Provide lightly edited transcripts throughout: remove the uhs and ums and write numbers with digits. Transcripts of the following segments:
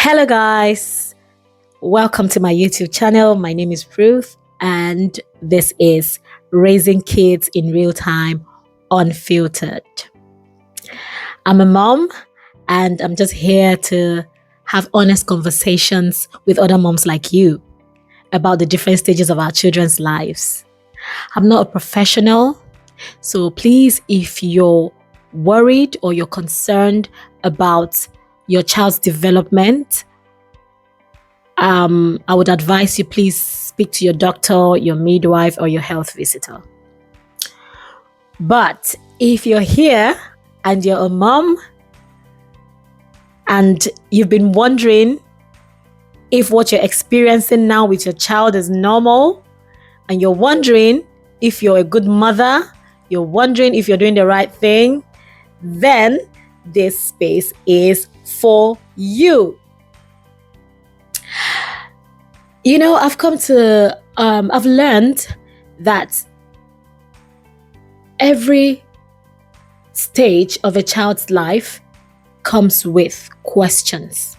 Hello, guys. Welcome to my YouTube channel. My name is Ruth, and this is Raising Kids in Real Time Unfiltered. I'm a mom, and I'm just here to have honest conversations with other moms like you about the different stages of our children's lives. I'm not a professional, so please, if you're worried or you're concerned about your child's development, I would advise you please speak to your doctor, your midwife, or your health visitor. But if you're here and you're a mom and you've been wondering if what you're experiencing now with your child is normal, and you're wondering if you're a good mother, you're wondering if you're doing the right thing, then this space is for you. You know, I've learned that every stage of a child's life comes with questions.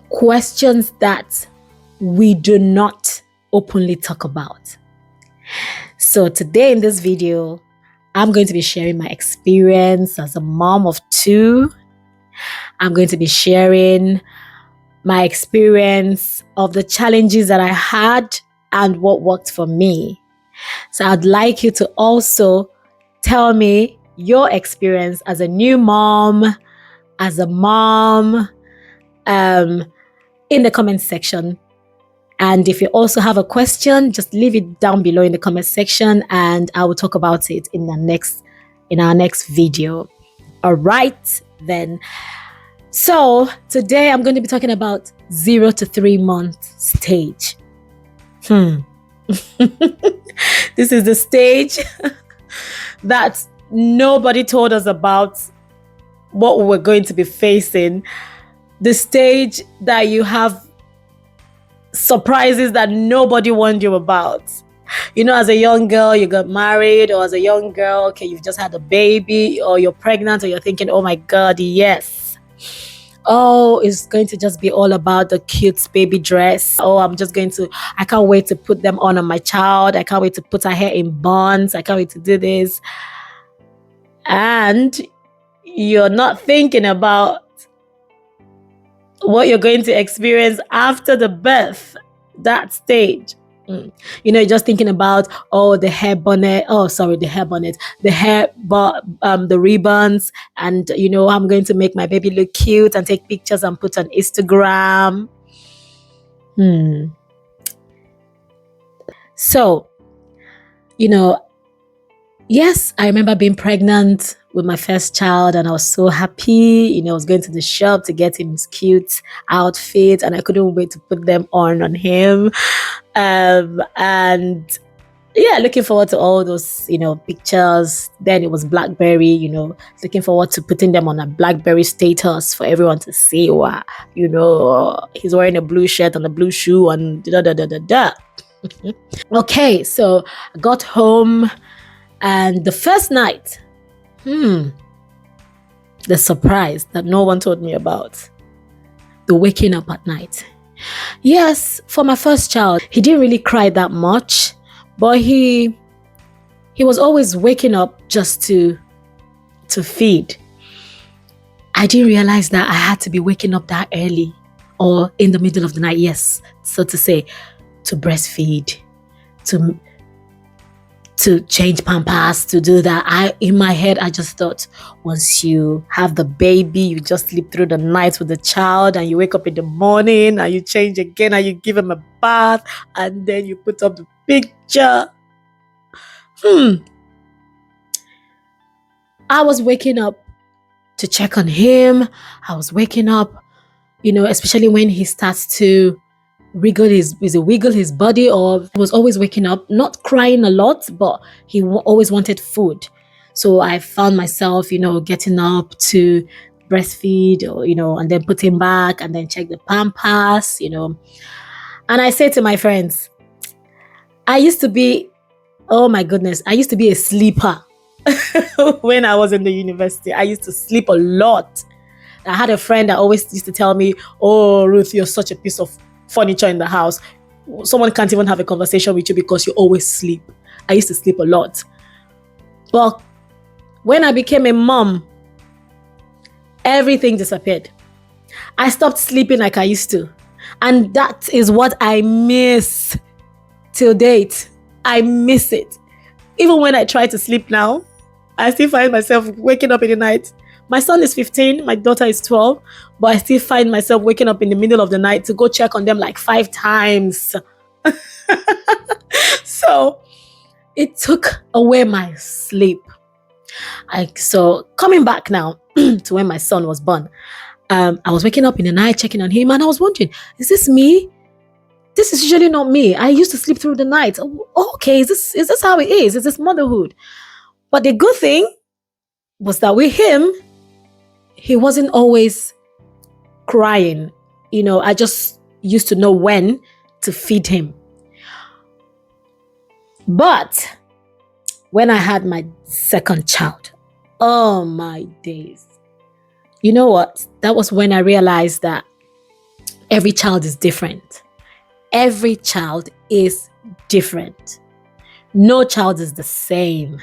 Questions that we do not openly talk about. So today in this video, I'm going to be sharing my experience as a mom of two. I'm going to be sharing my experience of the challenges that I had and what worked for me. So I'd like you to also tell me your experience as a new mom, as a mom, in the comment section. And if you also have a question, just leave it down below in the comment section, and I will talk about it in our next video. All right, then. So today I'm going to be talking about 0 to 3 month stage. This is the stage that nobody told us about what we were going to be facing. The stage that you have surprises that nobody warned you about. You know, as a young girl, you got married, or as a young girl, okay, you've just had a baby, or you're pregnant, or you're thinking, oh my God, yes. Oh, it's going to just be all about the cute baby dress. Oh, I can't wait to put them on my child. I can't wait to put her hair in buns. I can't wait to do this. And you're not thinking about what you're going to experience after the birth, that stage. You know, you're just thinking about, the ribbons, and you know, I'm going to make my baby look cute and take pictures and put on Instagram. So, you know, yes, I remember being pregnant with my first child, and I was so happy. You know, I was going to the shop to get him his cute outfit, and I couldn't wait to put them on him. And yeah, looking forward to all those, pictures. Then it was BlackBerry, looking forward to putting them on a BlackBerry status for everyone to see. Wow, he's wearing a blue shirt and a blue shoe and da da da da da. Okay, so I got home, and the first night, the surprise that no one told me about, the waking up at night. Yes, for my first child, he didn't really cry that much, but he was always waking up just to feed. I didn't realize that I had to be waking up that early or in the middle of the night, yes, so to say, to breastfeed, to change pampers, to do that. In my head, I just thought, once you have the baby, you just sleep through the night with the child, and you wake up in the morning and you change again and you give him a bath, and then you put up the picture. I was waking up to check on him. I was waking up, especially when he starts to wiggle his body, or he was always waking up, not crying a lot, but he always wanted food. So I found myself, getting up to breastfeed, or, and then put him back, and then check the pampers, And I say to my friends, I used to be a sleeper when I was in the university. I used to sleep a lot. I had a friend that always used to tell me, "Oh, Ruth, you're such a piece of furniture in the house. Someone can't even have a conversation with you because you always sleep." I used to sleep a lot. But when I became a mom, everything disappeared. I stopped sleeping like I used to. And that is what I miss till date. I miss it. Even when I try to sleep now, I still find myself waking up in the night. My son is 15, my daughter is 12, but I still find myself waking up in the middle of the night to go check on them like 5 times. So it took away my sleep. So coming back now to when my son was born, I was waking up in the night checking on him, and I was wondering, is this me? This is usually not me. I used to sleep through the night. Oh, okay, is this how it is? Is this motherhood? But the good thing was that with him, he wasn't always crying. I just used to know when to feed him. But when I had my second child, oh my days. You know what? That was when I realized that every child is different. Every child is different. No child is the same,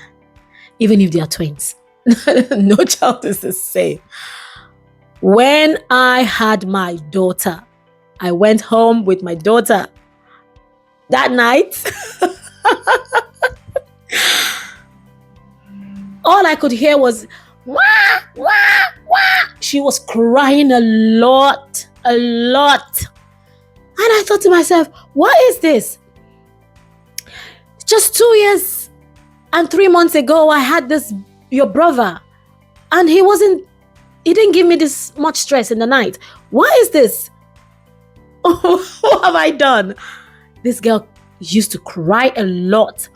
even if they are twins. No child is the same. When I had my daughter, I went home with my daughter that night. All I could hear was, wah, wah, wah. She was crying a lot. And I thought to myself, what is this? Just 2 years and 3 months ago, I had your brother, and he didn't give me this much stress in the night. What is this? What have I done? This girl used to cry a lot.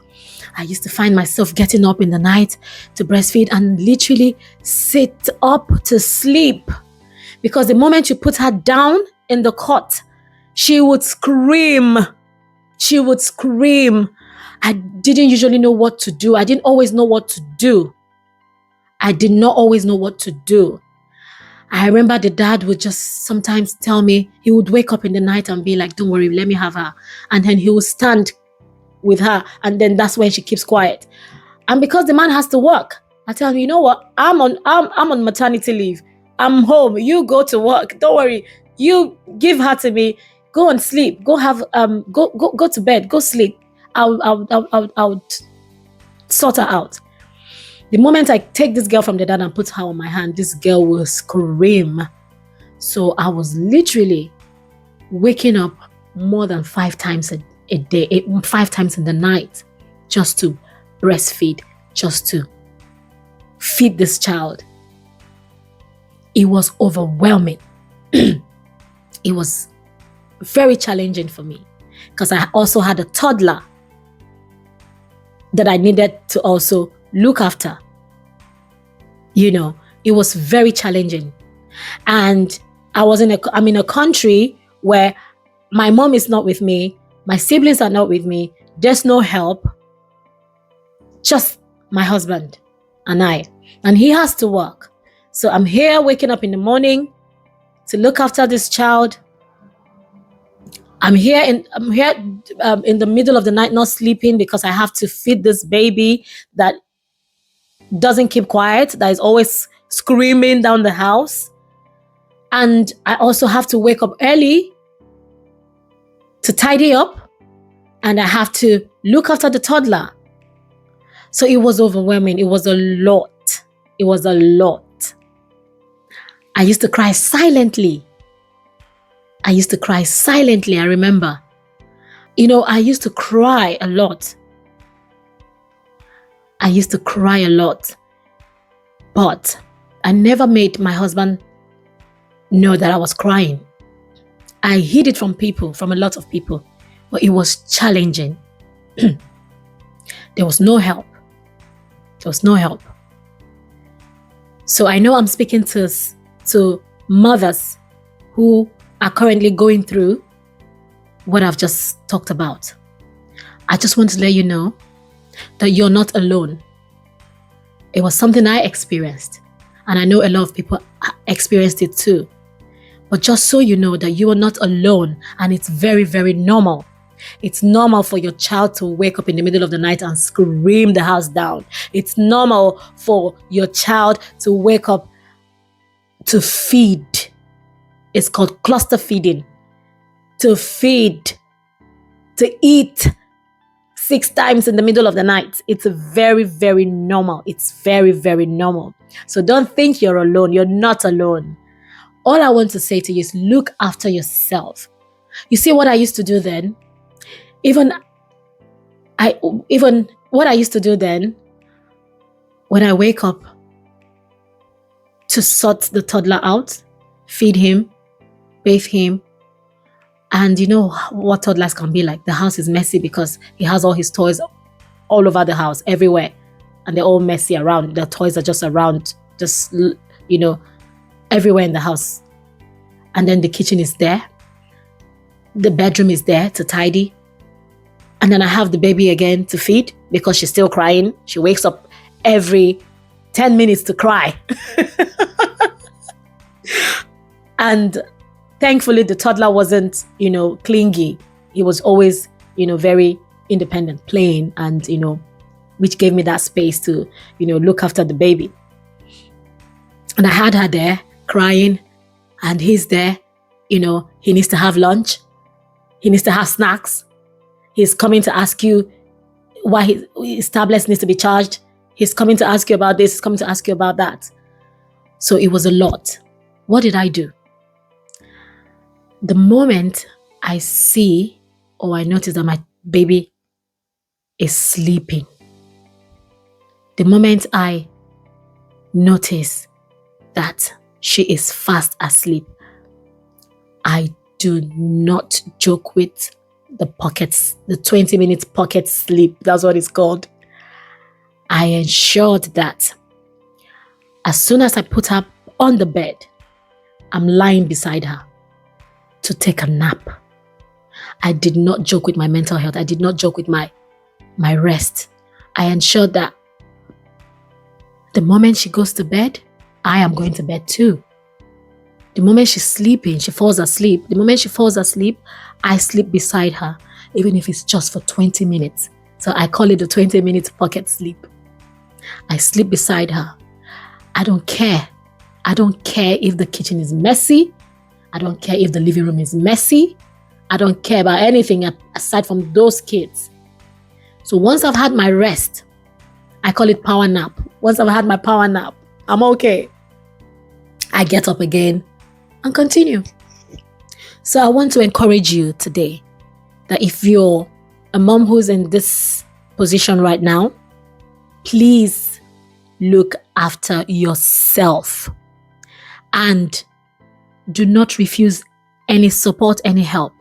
I used to find myself getting up in the night to breastfeed and literally sit up to sleep. Because the moment you put her down in the cot, she would scream. I didn't usually know what to do. I didn't always know what to do. I did not always know what to do. I remember the dad would just sometimes tell me, he would wake up in the night and be like, "Don't worry, let me have her." And then he would stand with her, and then that's when she keeps quiet. And because the man has to work, I tell him, "You know what? I'm on maternity leave. I'm home. You go to work. Don't worry. You give her to me. Go and sleep. Go have go to bed. Go sleep. I'll sort her out." The moment I take this girl from the dad and put her on my hand, this girl will scream. So I was literally waking up more than 5 times a day, 5 times in the night, just to breastfeed, just to feed this child. It was overwhelming. It was very challenging for me because I also had a toddler that I needed to also look after. It was very challenging. And I'm in a country where my mom is not with me, my siblings are not with me, there's no help, just my husband and I. And he has to work. So I'm here waking up in the morning to look after this child. I'm here in the middle of the night not sleeping because I have to feed this baby that doesn't keep quiet, that is always screaming down the house. And I also have to wake up early to tidy up, and I have to look after the toddler. So it was overwhelming. It was a lot. I used to cry silently. I remember. I used to cry a lot. But I never made my husband know that I was crying. I hid it from a lot of people, but it was challenging. There was no help. So I know I'm speaking to mothers who are currently going through what I've just talked about. I just want to let you know that you're not alone. It was something I experienced, and I know a lot of people experienced it too. But just so you know that you are not alone, and it's very, very normal. It's normal for your child to wake up in the middle of the night and scream the house down. It's normal for your child to wake up to feed. It's called cluster feeding. To feed, to eat 6 times in the middle of the night. It's very, very normal. It's very, very normal. So don't think you're alone. You're not alone. All I want to say to you is look after yourself. You see what I used to do then? Even what I used to do then, when I wake up to sort the toddler out, feed him, bathe him, and you know what toddlers can be like. The house is messy because he has all his toys all over the house, everywhere, and they're all messy around. The toys are just around, just, everywhere in the house. And then the kitchen is there. The bedroom is there to tidy. And then I have the baby again to feed because she's still crying. She wakes up every 10 minutes to cry. And thankfully, the toddler wasn't, clingy. He was always, very independent, playing, and, which gave me that space to, look after the baby. And I had her there crying, and he's there, he needs to have lunch. He needs to have snacks. He's coming to ask you why his tablets needs to be charged. He's coming to ask you about this. He's coming to ask you about that. So it was a lot. What did I do? The moment I see or I notice that my baby is sleeping, the moment I notice that she is fast asleep, I do not joke with the pockets, the 20-minute pocket sleep. That's what it's called. I ensured that as soon as I put her on the bed, I'm lying beside her to take a nap. I did not joke with my mental health. I did not joke with my rest. I ensured that the moment she goes to bed, I am going to bed too. The moment she's sleeping, she falls asleep. The moment she falls asleep, I sleep beside her, even if it's just for 20 minutes. So I call it the 20-minute pocket sleep. I sleep beside her. I don't care. I don't care if the kitchen is messy. I don't care if the living room is messy. I don't care about anything aside from those kids. So once I've had my rest, I call it power nap. Once I've had my power nap, I'm okay. I get up again and continue. So I want to encourage you today that if you're a mom who's in this position right now, please look after yourself and do not refuse any support, any help.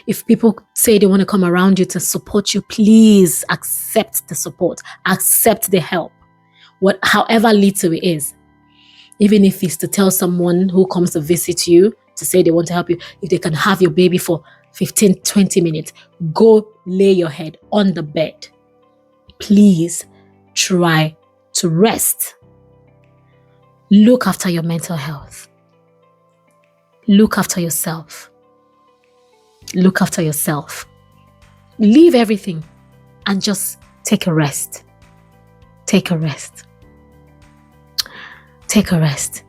If people say they want to come around you to support you, please accept the support, accept the help, however little it is. Even if it's to tell someone who comes to visit you to say they want to help you, if they can have your baby for 15, 20 minutes, go lay your head on the bed. Please try to rest. Look after your mental health. Look after yourself. Look after yourself. Leave everything and just take a rest. Take a rest. Take a rest.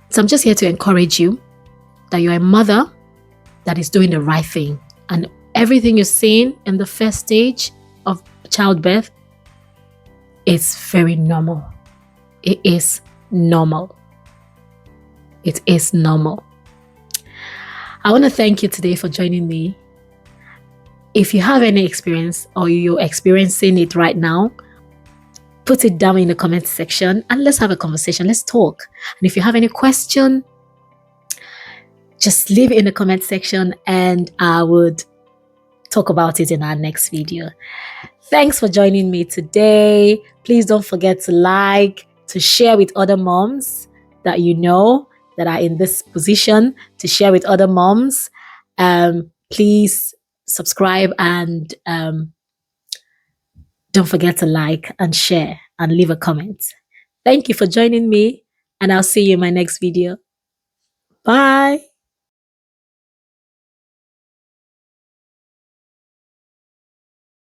So I'm just here to encourage you that you're a mother that is doing the right thing. And everything you're seeing in the first stage of childbirth is very normal. It is normal. It is normal. I want to thank you today for joining me. If you have any experience or you're experiencing it right now, put it down in the comment section and let's have a conversation. Let's talk. And if you have any question, just leave it in the comment section and I would talk about it in our next video. Thanks for joining me today. Please don't forget to like, to share with other moms that you know that are in this position, to share with other moms. Please subscribe and don't forget to like and share and leave a comment. Thank you for joining me. and I'll see you in my next video. Bye.